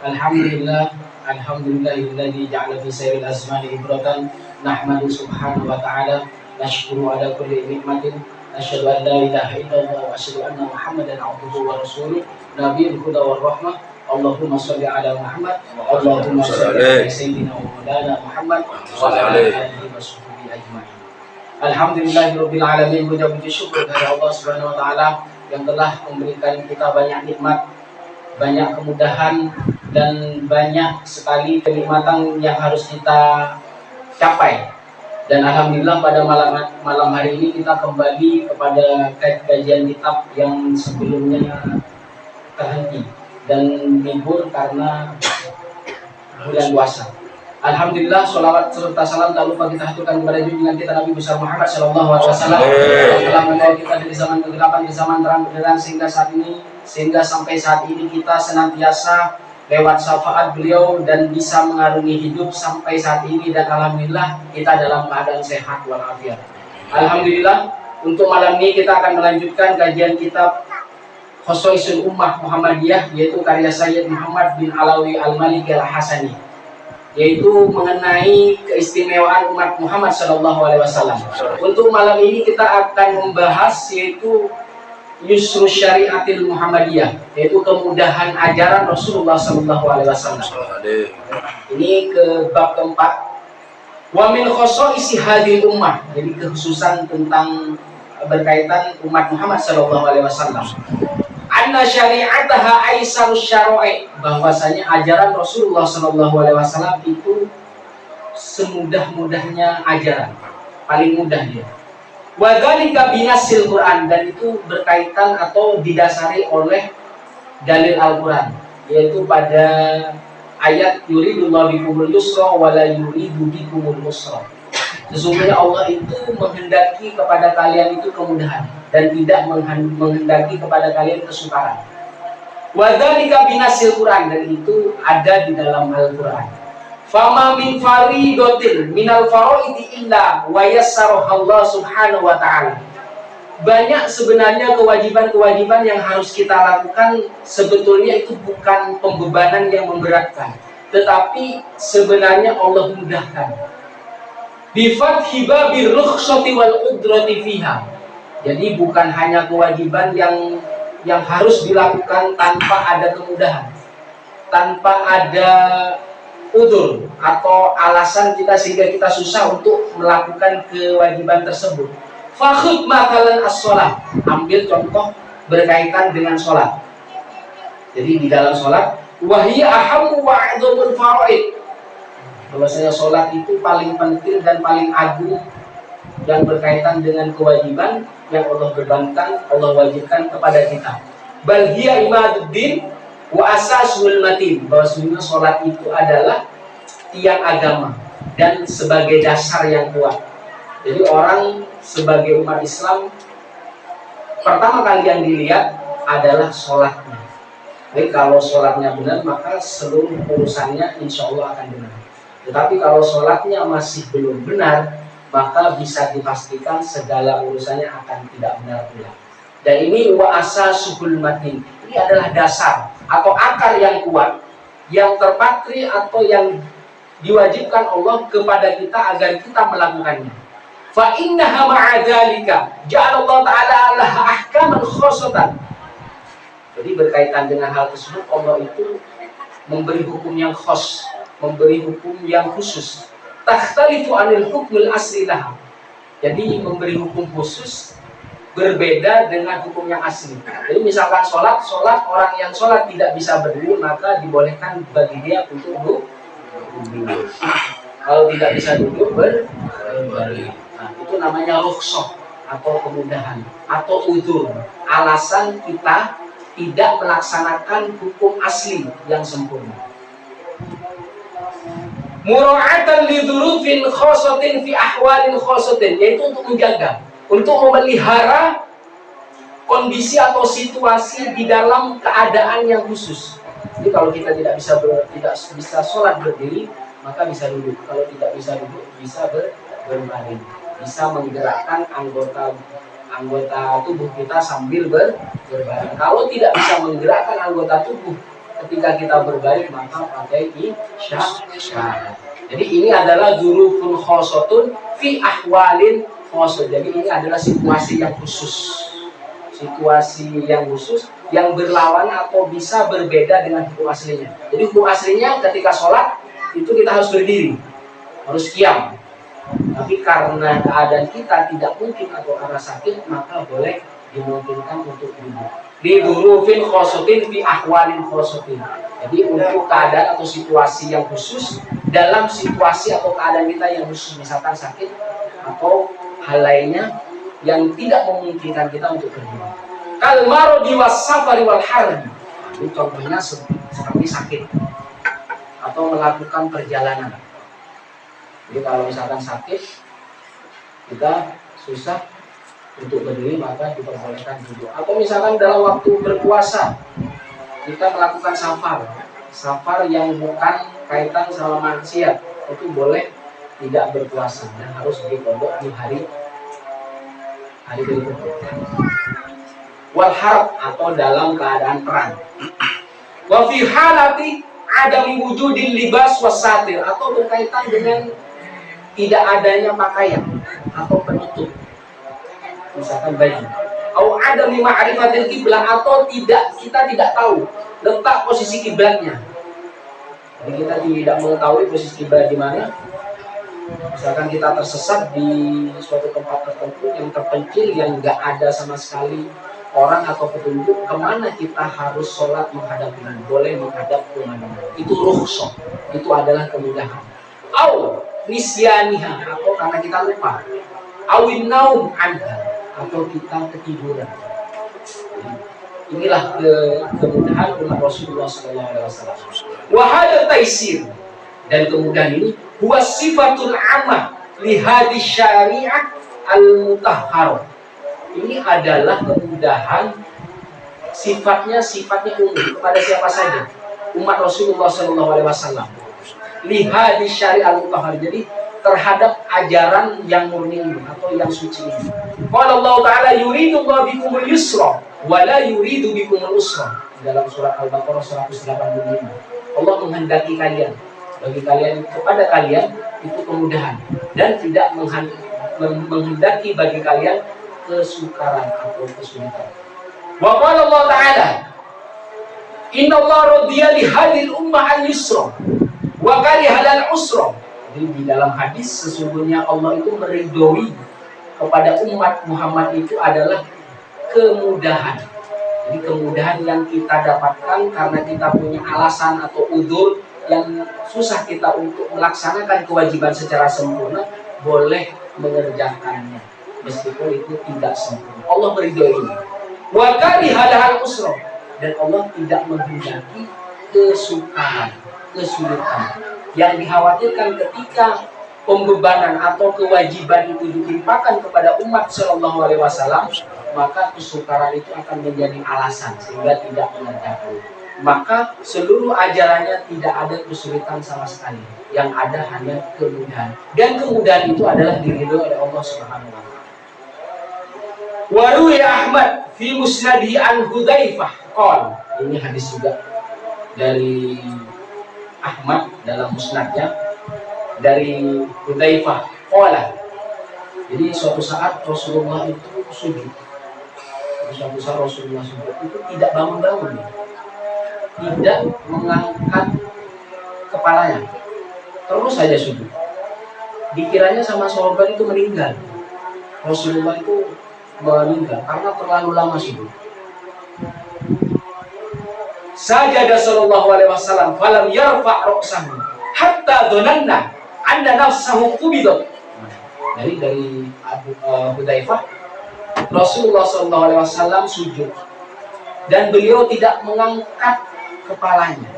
Alhamdulillah, alhamdulillahilladzi ja'ala fi sayril azmani ibratan, nahmadu subhanahu wa ta'ala, nashkuru ala kulli nikmatin, nasyhadu an la ilaha illallah wa asyhadu anna Muhammadan abduhu wa rasuluh, nabiyul huda war rahmah. Allahumma shalli ala Muhammad, Allahumma shalli ala sayyidina wa maulana Muhammad wa ala alihi wa sahbihi ajmain. Alhamdulillahirabbil alamin, puji syukur kepada Allah Subhanahu wa taala yang telah memberikan kita banyak nikmat, banyak kemudahan, dan banyak sekali kenikmatan yang harus kita capai. Dan alhamdulillah pada malam hari ini kita kembali kepada kajian kitab yang sebelumnya terhenti dan libur karena bulan puasa. Alhamdulillah, sholawat serta salam tak lupa kita haturkan kepada junjungan kita Nabi besar Muhammad Sallallahu Alaihi Wasallam yang telah membawa kita dari zaman kegelapan ke zaman terang benderang sehingga sampai saat ini kita senantiasa lewat syafaat beliau dan bisa mengarungi hidup sampai saat ini, dan alhamdulillah kita dalam keadaan sehat walafiat. Alhamdulillah, untuk malam ini kita akan melanjutkan kajian kitab Khosaisul Ummah Muhammadiyah, yaitu karya Sayyid Muhammad bin Alawi Al-Maliki Al-Hasani, yaitu mengenai keistimewaan umat Muhammad Sallallahu Alaihi Wasallam. Untuk malam ini kita akan membahas yaitu Yusru Syariatil Muhammadiyah, yaitu kemudahan ajaran Rasulullah Sallallahu Alaihi Wasallam. Ini ke bab keempat. Wa min khosoisi hadil ummah, jadi kekhususan tentang berkaitan umat Muhammad Sallallahu Alaihi Wasallam. Anna syari'ataha aisarus syara'i, bahwasanya ajaran Rasulullah Sallallahu Alaihi Wasallam itu semudah-mudahnya ajaran, paling mudah dia. Wadzalika binasil Quran, dan itu berkaitan atau didasari oleh dalil Al-Quran, yaitu pada ayat yuridullahu bikumul yusra wa la yuridu bikumul usra. Sesungguhnya Allah itu menghendaki kepada kalian itu kemudahan dan tidak menghendaki kepada kalian kesukaran. Wadzalika binasil Quran, dan itu ada di dalam Al-Quran. Fama min faridotin minal faraidi illa wa yassaraha Allah subhanahu wa ta'ala. Banyak sebenarnya kewajiban-kewajiban yang harus kita lakukan, sebetulnya itu bukan pembebanan yang memberatkan, tetapi sebenarnya Allah mudahkan. Bifathi babir rukhsati wal qudrati fiha. Jadi bukan hanya kewajiban yang harus dilakukan tanpa ada kemudahan, tanpa ada udzur atau alasan kita sehingga kita susah untuk melakukan kewajiban tersebut. Fakhud makalan as-sholat, ambil contoh berkaitan dengan sholat. Jadi di dalam sholat, wahiyya ahammu wa a'dhamul faraid, bahwasanya sholat itu paling penting dan paling agung yang berkaitan dengan kewajiban yang Allah bebankan, Allah wajibkan kepada kita. Bal hiya imaduddin wa asasul matin, bahwasanya sholat itu adalah tiang agama dan sebagai dasar yang kuat. Jadi orang sebagai umat Islam, pertama kali yang dilihat adalah sholatnya. Jadi kalau sholatnya benar, maka seluruh urusannya insya Allah akan benar. Tetapi kalau sholatnya masih belum benar, maka bisa dipastikan segala urusannya akan tidak benar pula. Dan ini wa asasuhul matin, ini adalah dasar atau akar yang kuat, yang terpatri atau yang diwajibkan Allah kepada kita agar kita melakukannya. Fa innaha ma'adzalika ja'alallahu ta'ala laha ahkaman khossatan. Jadi berkaitan dengan hal tersebut, Allah itu memberi hukum yang khos, memberi hukum yang khusus. Takhtalifu anil hukmil asli laha. Jadi memberi hukum khusus berbeda dengan hukum yang asli. Jadi misalkan sholat orang yang sholat tidak bisa berdiri, maka dibolehkan bagi dia untuk duduk. Kalau tidak bisa duduk berbaring. Nah, itu namanya rukhsah atau kemudahan atau udzur, alasan kita tidak melaksanakan hukum asli yang sempurna. Mura'atan lidhurufin khossatin fi ahwalin khossatin, yaitu untuk menjaga, untuk memelihara kondisi atau situasi di dalam keadaan yang khusus. Jadi kalau kita tidak bisa sholat berdiri, maka bisa duduk. Kalau tidak bisa duduk, bisa berbaring. Bisa menggerakkan anggota tubuh kita sambil berbaring. Kalau tidak bisa menggerakkan anggota tubuh ketika kita berbaring maka pakai isyarat. Jadi ini adalah dzurufun khossatun fi ahwalin khossah. Jadi ini adalah situasi yang khusus. Situasi yang khusus yang berlawan atau bisa berbeda dengan hukum aslinya. Jadi hukum aslinya ketika sholat itu kita harus berdiri, harus qiyam. Tapi karena keadaan kita tidak mungkin atau karena sakit, maka boleh dimungkinkan untuk duduk. Di dzurufin khossatin fi ahwalin khossatin. Jadi untuk keadaan atau situasi yang khusus dalam situasi atau keadaan kita yang khusus, misalkan sakit atau hal lainnya yang tidak memungkinkan kita untuk berdiri. Kal maradi was safari wal harbi. Ini contohnya seperti sakit atau melakukan perjalanan. Jadi kalau misalkan sakit, kita susah untuk berdiri, maka diperbolehkan duduk. Atau misalkan dalam waktu berpuasa, kita melakukan safar yang bukan kaitan sama maksiat, itu boleh tidak berpuasa dan harus dikodok di hari berikutnya. Wal harb atau dalam keadaan perang. Wa fi halati adami wujudil libas wasatir atau berkaitan dengan tidak adanya pakaian atau penutup, misalkan baju. Au adami ma'rifatil qiblah atau kita tidak tahu letak posisi kiblatnya. Jadi kita tidak mengetahui posisi kiblat di mana. Misalkan kita tersesat di suatu tempat tertentu yang terpencil, yang nggak ada sama sekali orang atau petunjuk kemana kita harus sholat menghadap ini. Boleh menghadap kemana. Itu rukhsah, itu adalah kemudahan. Au nisyaniha atau karena kita lupa. Awin naum anha atau kita ketiduran. Inilah kemudahan umat Rasulullah SAW. Wahada taisir, dan kemudahan ini huwa sifatul amah li hadis syariah al-mutahhar. Ini adalah kemudahan sifatnya umum kepada siapa saja, umat Rasulullah SAW. Li hadis syariah al-mutahhar, jadi terhadap ajaran yang murni ini atau yang suci ini. Qala Allah Ta'ala yuridu bikumul yusra wa la yuridu bikumul usra. Dalam surat Al-Baqarah 185. Allah menghendaki kalian, bagi kalian, kepada kalian itu kemudahan dan tidak menghendaki bagi kalian kesukaran atau kesulitan. Wa qala Allah Ta'ala inna Allah radiya li hadil ummah al-yusra wa kariha al-usra. Jadi di dalam hadis sesungguhnya Allah itu meridhoi kepada umat Muhammad itu adalah kemudahan. Jadi kemudahan yang kita dapatkan karena kita punya alasan atau udzur yang susah kita untuk melaksanakan kewajiban secara sempurna, boleh mengerjakannya meskipun itu tidak sempurna. Allah meridhoi ini. Wa karihal usra, dan Allah tidak menghendaki kesukaran, kesulitan. Yang dikhawatirkan ketika pembebanan atau kewajiban itu ditimpakan kepada umat Shallallahu Alaihi Wasallam, maka kesukaran itu akan menjadi alasan sehingga tidak mengerjakan. Maka seluruh ajarannya tidak ada kesulitan sama sekali, yang ada hanya kemudahan, dan kemudahan itu adalah diridhoi oleh Allah Subhanahu Wa Taala. Waruya Ahmad fi musnadi an Hudzaifah qol, ini hadis juga dari Ahmad dalam musnadnya dari Hudzaifah qala. Jadi suatu saat Rasulullah itu sujud. Suatu saat Rasulullah sujud itu tidak bangun-bangun, tidak mengangkat kepalanya, terus saja sujud. Dikiranya sama sahabat itu meninggal. Rasulullah itu meninggal karena terlalu lama sujud. Sajada sallallahu alaihi wasallam falam yarfa' ra'sahu hatta dhananna anna nafsahu qubidat. Dari Hudzaifah, Rasulullah sallallahu alaihi wasallam sujud dan beliau tidak mengangkat kepalanya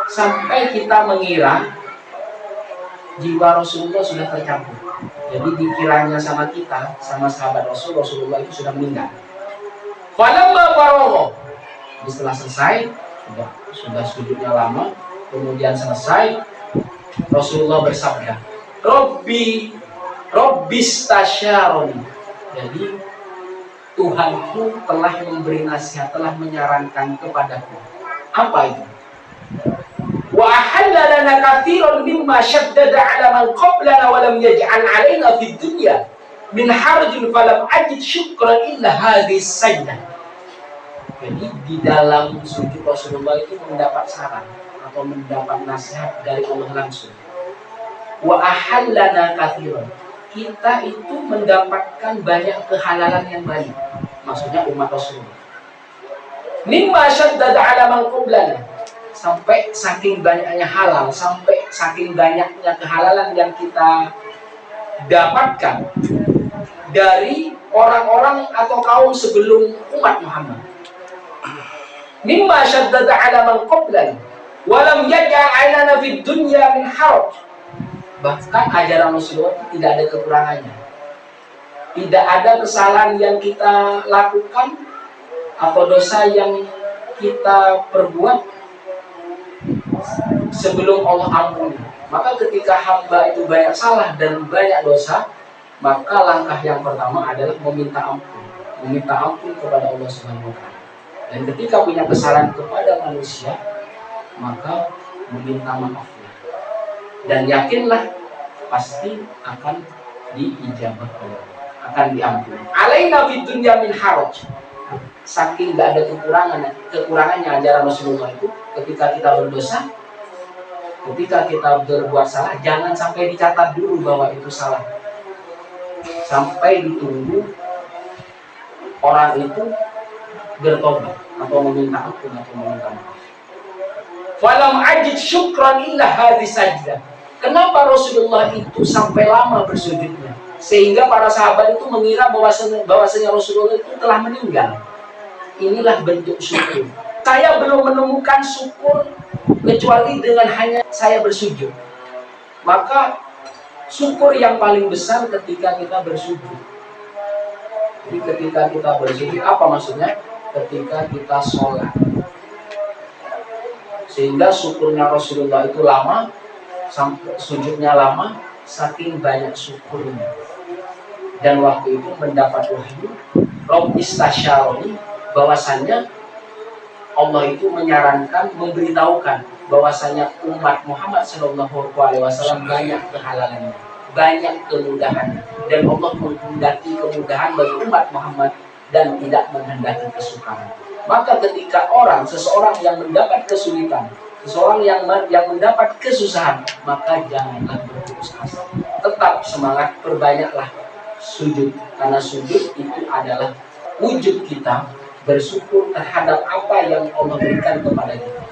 sampai kita mengira jiwa Rasulullah sudah tercampur. Jadi dikiranya sama kita, sama sahabat Rasulullah itu sudah meninggal. Falamma faragha, setelah selesai, sudah sujudnya lama, kemudian selesai, Rasulullah bersabda, Rabbi stasyaroni. Jadi Tuhanku telah memberi nasihat, telah menyarankan kepadaku. Apa itu? Wa ahalla lana katsiran mimma shaddada 'ala man qablana wa lam yaj'al 'alaina fid dunya min harajin falam ajid syukran illa hadhihi sajdah. Jadi di dalam sujud Rasulullah itu mendapat saran atau mendapat nasihat dari Allah langsung. Wa ahallana katsiran. Kita itu mendapatkan banyak kehalalan yang banyak. Maksudnya umat Rasulullah. Mimma shaddada 'ala man qablana. Sampai saking banyaknya halal, sampai saking banyaknya kehalalan yang kita dapatkan dari orang-orang atau kaum sebelum umat Muhammad. Mimma shaddada 'ala man qablana wa lam yaj'al 'alaina fid dunya min haraj. Bahkan ajaran Rasulullah itu tidak ada kekurangannya. Tidak ada kesalahan yang kita lakukan atau dosa yang kita perbuat sebelum Allah ampuni. Maka ketika hamba itu banyak salah dan banyak dosa, maka langkah yang pertama adalah meminta ampun kepada Allah Subhanahu wa taala. Dan ketika punya kesalahan kepada manusia, maka meminta maaf. Dan yakinlah pasti akan diijabah oleh Allah, akan diampuni. Alaina fid dunya min haraj. Saking gak ada kekurangannya ajaran Rasulullah itu, ketika kita berdosa, ketika kita berbuat salah, jangan sampai dicatat dulu bahwa itu salah, sampai ditunggu orang itu bertobat atau meminta ampun atau meminta maaf. Falam ajid syukran illa hadhi sajdah. Kenapa Rasulullah itu sampai lama bersujudnya? Sehingga para sahabat itu mengira bahwasanya Rasulullah itu telah meninggal. Inilah bentuk syukur. Saya belum menemukan syukur kecuali dengan hanya saya bersujud. Maka syukur yang paling besar ketika kita bersujud. Jadi ketika kita bersujud, apa maksudnya? Ketika kita sholat. Sehingga syukurnya Rasulullah itu lama, sampai sujudnya lama, saking banyak syukurnya. Dan waktu itu mendapat wahyu, Rabb istasyaroni, bahwasannya Allah itu menyarankan, memberitahukan bahwasanya umat Muhammad SAW banyak kehalalannya, banyak kemudahan, dan Allah menghendaki kemudahan bagi umat Muhammad dan tidak menghendaki kesukaran. Maka ketika seseorang yang mendapat kesulitan, seseorang yang mendapat kesusahan, maka janganlah berputus asa. Tetap semangat, perbanyaklah sujud, karena sujud itu adalah wujud kita bersyukur terhadap apa yang Allah berikan kepada kita.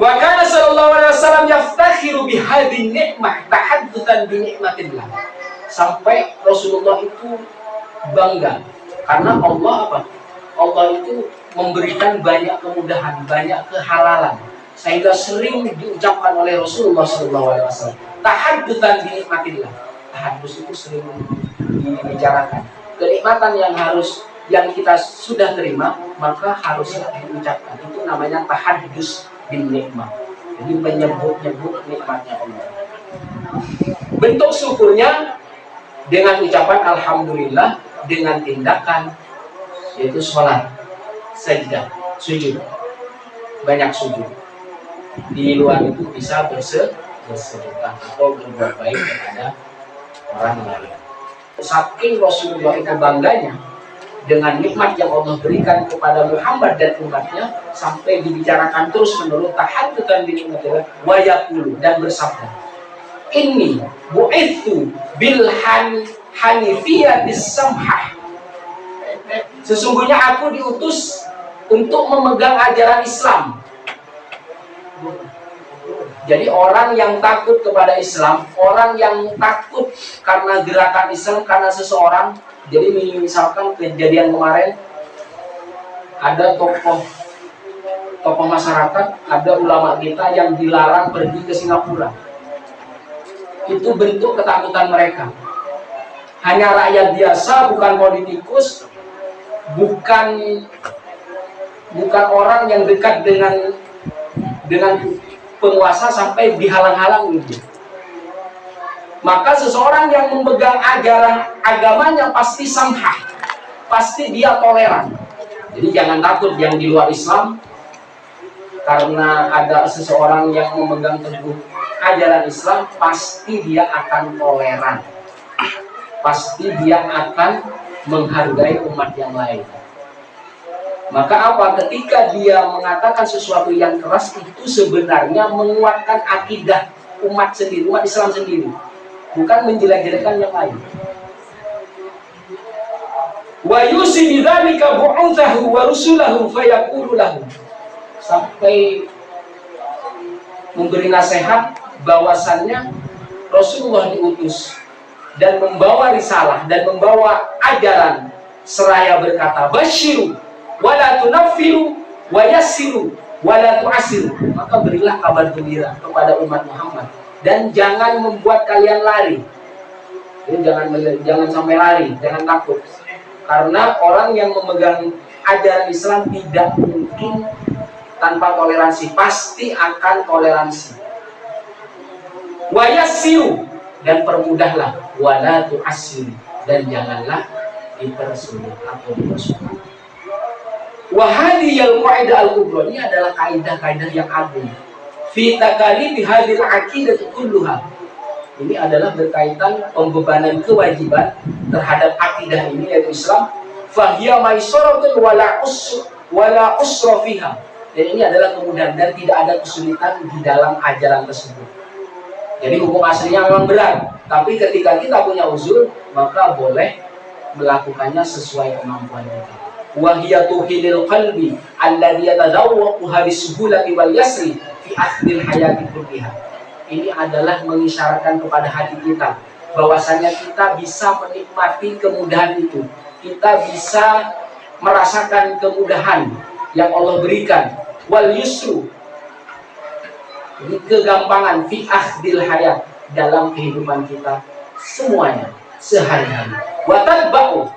Wa kana sallallahu alaihi wasallam yaftakhiru bihadhihi ni'mah tahaddutan bi ni'matillah. Sampai Rasulullah itu bangga karena Allah apa? Allah itu memberikan banyak kemudahan, banyak kehalalan, sehingga sering diucapkan oleh Rasulullah sallallahu alaihi wasallam. Tahaddutan bi ni'matillah. Tahaddus itu sering dibicarakan. Kenikmatan yang kita sudah terima, maka harusnya diucapkan. Itu namanya tahaddus bin nikmah. Jadi menyebut-nyebut nikmatnya Allah. Bentuk syukurnya dengan ucapan alhamdulillah, dengan tindakan yaitu sholat, sajdah, sujud, banyak sujud. Di luar itu bisa bersedekah atau berbuat baik kepada orang lain. Saking Rasulullah itu bangganya dengan nikmat yang Allah berikan kepada Muhammad dan umatnya, sampai dibicarakan terus menerus tahaddutan bi ni'matillah wa yaqulu, dan bersabda, inni bu'ithu bil hanifiyatis samhah. Sesungguhnya aku diutus untuk memegang ajaran Islam. Jadi orang yang takut kepada Islam, orang yang takut karena gerakan Islam, karena seseorang. Jadi misalkan kejadian kemarin, ada tokoh masyarakat, ada ulama kita yang dilarang pergi ke Singapura. Itu bentuk ketakutan mereka. Hanya rakyat biasa, bukan politikus, bukan orang yang dekat dengan penguasa sampai dihalang-halang gitu. Maka seseorang yang memegang ajaran agamanya pasti samhah, pasti dia toleran. Jadi jangan takut yang di luar Islam, karena ada seseorang yang memegang teguh ajaran Islam, pasti dia akan toleran, pasti dia akan menghargai umat yang lain. Maka apa? Ketika dia mengatakan sesuatu yang keras, itu sebenarnya menguatkan akidah umat sendiri, umat Islam sendiri, bukan menjelek-jelekan yang lain. Wa yusi bidzalika bu'utsahu wa rusulahu fayaqulu lahu, sampai memberi nasihat bahwasannya Rasulullah diutus dan membawa risalah dan membawa ajaran, seraya berkata basyiru wala tunaffiru wa yassiru wala tu'assiru, maka berilah kabar gembira kepada umat Muhammad dan jangan membuat kalian lari. Jadi jangan sampai lari, jangan takut. Karena orang yang memegang ajaran Islam tidak mungkin tanpa toleransi, pasti akan toleransi. Wa yassiru, dan permudahlah, wala tu'assiru, dan janganlah dipersulit atau dipersulit. Wahadiyal qaidah al-kubra, ini adalah kaidah-kaidah yang agung. Fi takalifi hadhil aqidah kulluha. Ini adalah berkaitan pembebanan kewajiban terhadap akidah ini, yaitu Islam. Fahiya maisaratun wala usra fiha. Dan ini adalah kemudahan dan tidak ada kesulitan di dalam ajaran tersebut. Jadi hukum aslinya memang berat, tapi ketika kita punya uzur, maka boleh melakukannya sesuai kemampuan kita. Wahia tuhilil qalbi alladhi yatadawwaquha bisuhulati wal yasri fi akhdil hayati kulliha. Ini adalah mengisyaratkan kepada hati kita bahwasanya kita bisa menikmati kemudahan itu. Kita bisa merasakan kemudahan yang Allah berikan. Wal yusru, ini kegampangan fi akhdil hayat, dalam kehidupan kita semuanya sehari-hari. Wa tadba'u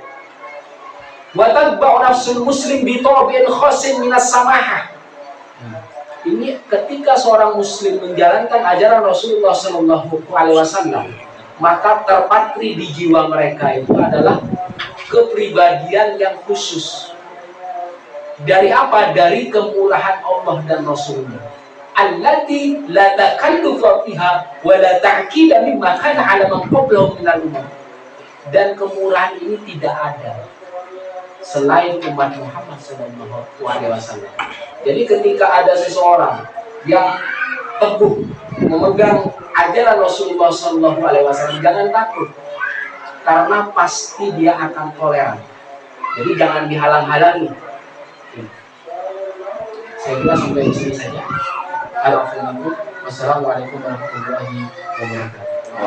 nafsul muslim bi tabi'in khasin minas samahah. Ini ketika seorang muslim menjalankan ajaran Rasulullah SAW, maka terpatri di jiwa mereka itu adalah kepribadian yang khusus. Dari apa? Dari kemurahan Allah dan Rasulnya. Allati la takallufa fiha wa la ta'kida mimma kana 'ala man qablahum minal umam. Dan kemurahan ini tidak ada selain umat Muhammad SAW. Jadi ketika ada seseorang yang teguh memegang ajaran Rasulullah SAW, jangan takut, karena pasti dia akan toleran. Jadi jangan dihalang-halangi. Saya kira sampai di sini saja. Wassalamualaikum warahmatullahi wabarakatuh.